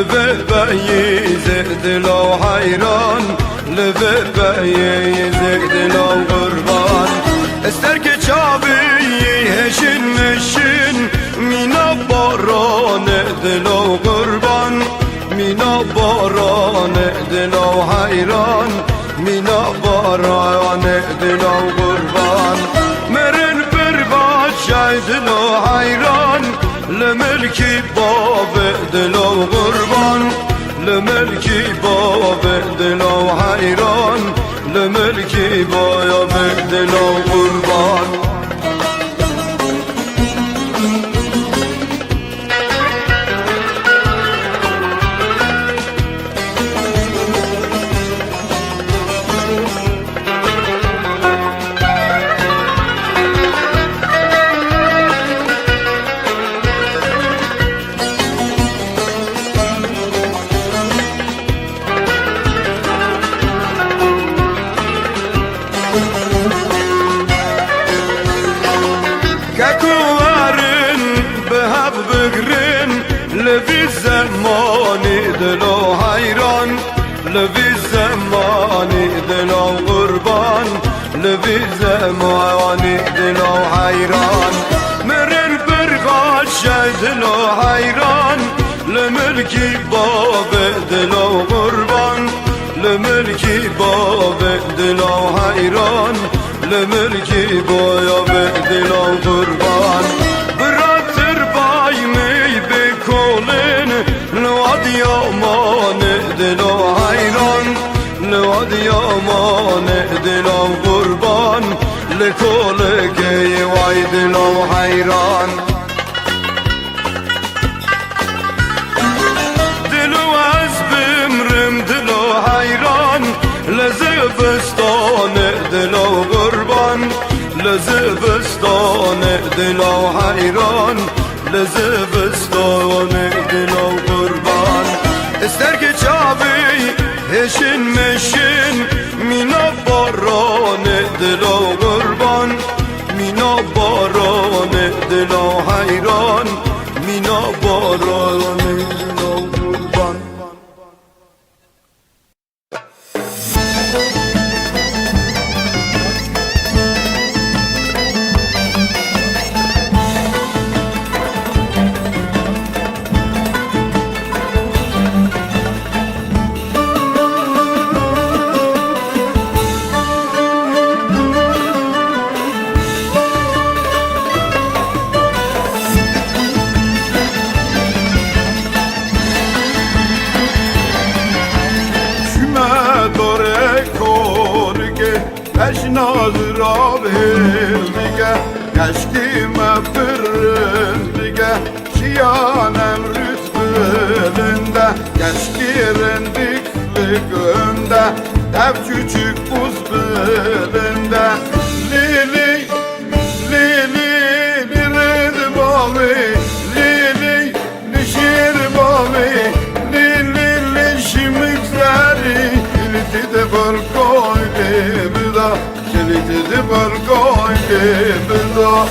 لبيبي زيد لو حيران لبيبي زيد لو قربان استرك شعبي هشن مشن مينا باران دلو قربان مينا باران دلو حيران مينا باران دلو قربان مرن برباد شاید دلو حيران لملكي باب دلو قربان لملكي باب دلو حيران لملكي باب دلو قربان ككوارن بهب بقرن لفي الزمان دلو حيران لفي الزمان دلو قربان لفي الزمان دلو حيران مرن برغاش دلو حيران لملكي باب دلو قربان لملكي باب دلو حيران لملكي باب دلو قربان براتر باي مي بكولن لواد يامان دلو حيران لواد يامان دلو قربان لكولكي واي دلو حيران دلو از بمرم دلو حيران لزبستان دلو قربان لزبستان دلو حيران لزبستان دلو قربان استرك شعبي هشن مشن مينا باران دلو قربان مينا باران دلو حيران مينا باران دلو قربان Eşnaz rabim dige Keşkime pırrın dige Şiyanem rütbülünde Keşkirin diklikünde Dev küçük buz bülünde Lili, lili, lirid bami Lili, lişir bami Lili, lişimikleri Kiliti de barkoy bida Kiliti de barkoy bida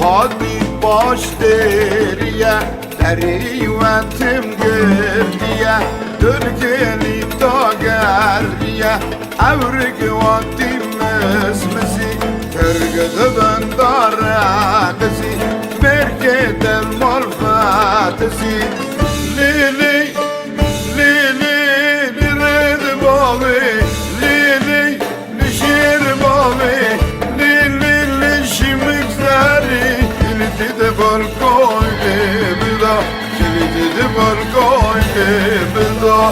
Hadi baş deriye Derivetim geriye Dörgeli da geriye Evrik vaktim esmesi Körgüdü ben darekesi Merked el marfetesi Lili, lili, lirid bami Lili, lişir bami Lili, lişimikleri Kiliti de barkoy bida Kiliti de barkoy bida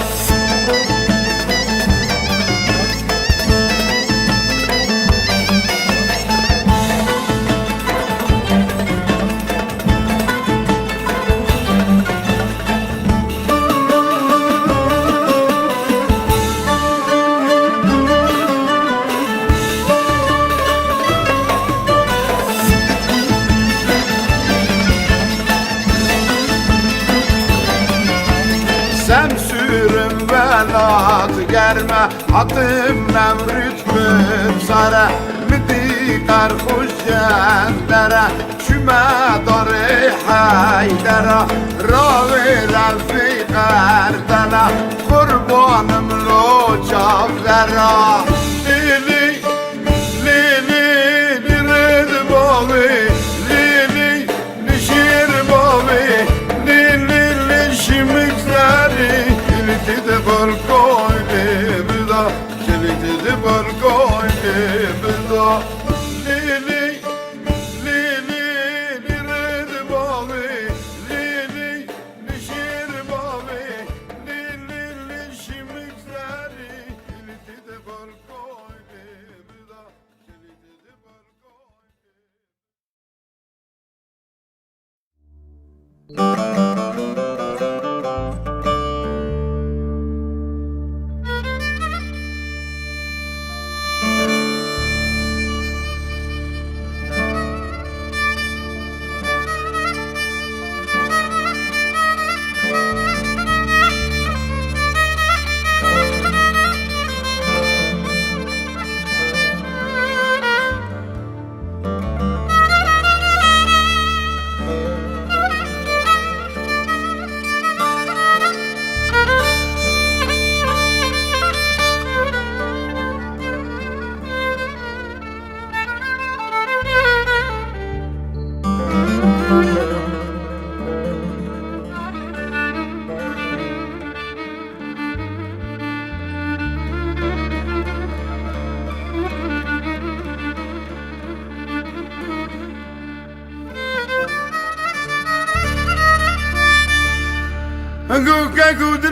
hat germe Hatım nevrüt müpsare Midi karkuş jendere Şüme darı haydere Ravi relfi kardene Kurbanım lo çavzera Lili, lili, lirid bavi Lili, lişir bavi Lili, lişimikleri Kiliti de balkoyni bida Kiliti de balkoyni bida Lili, lili, lirid bavi Lili, lişir bavi Lili, lişimikleri Kiliti de balkoyni bida Kiliti de balkoyni Gukku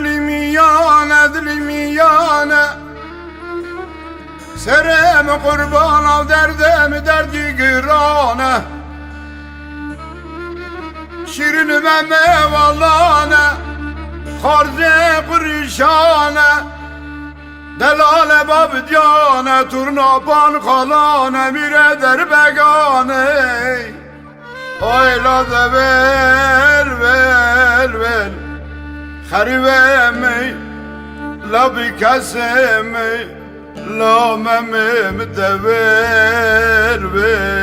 dilimiyane Serem kurban al derdem derdi girane Şirin meme vallane Harze kurişane Delale babdiyane Turna pan kalane Mire der begane Ayla da ver خریبمی لبی کسمی لامم دور ور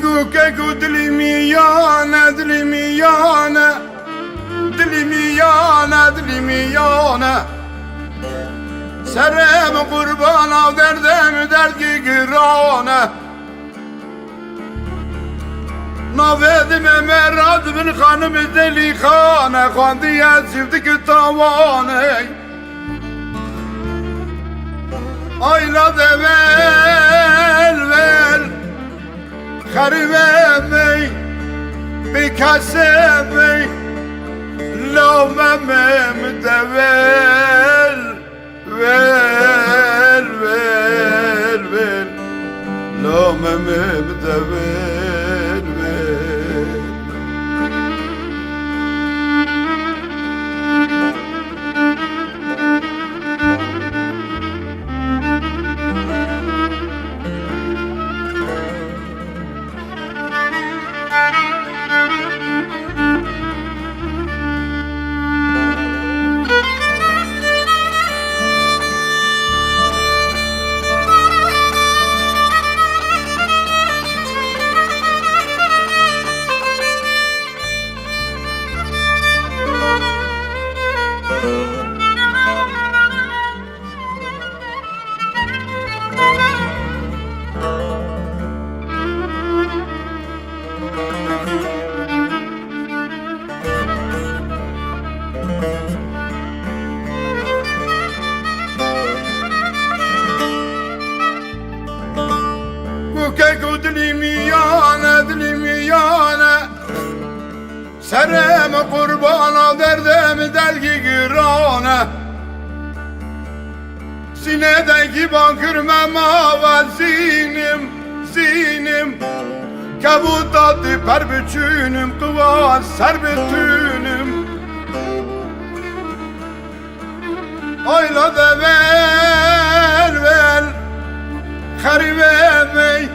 Gukku dilimiyane Serem kurban al derdem derdi girane Navedime merad bin hanım delihane Khandiye zivdik tavane Ayla de ver خریبمی بکسمی لامم دول لامم دول qurbana derdem delgi girane Sinedeki bakır memavel zinim Kebutatı perbüçünüm kıvan serbütünüm Ayla da vel Harivemey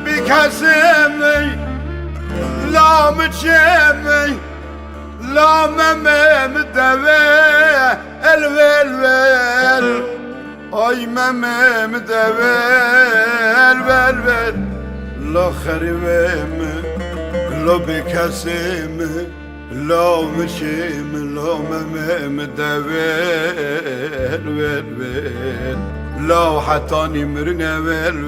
Bir kesemey La mıçemey La memem deve El vel Ay memem deve El vel La hariveme La bir keseme La mıçem La memem deve El vel La hatani mırne vel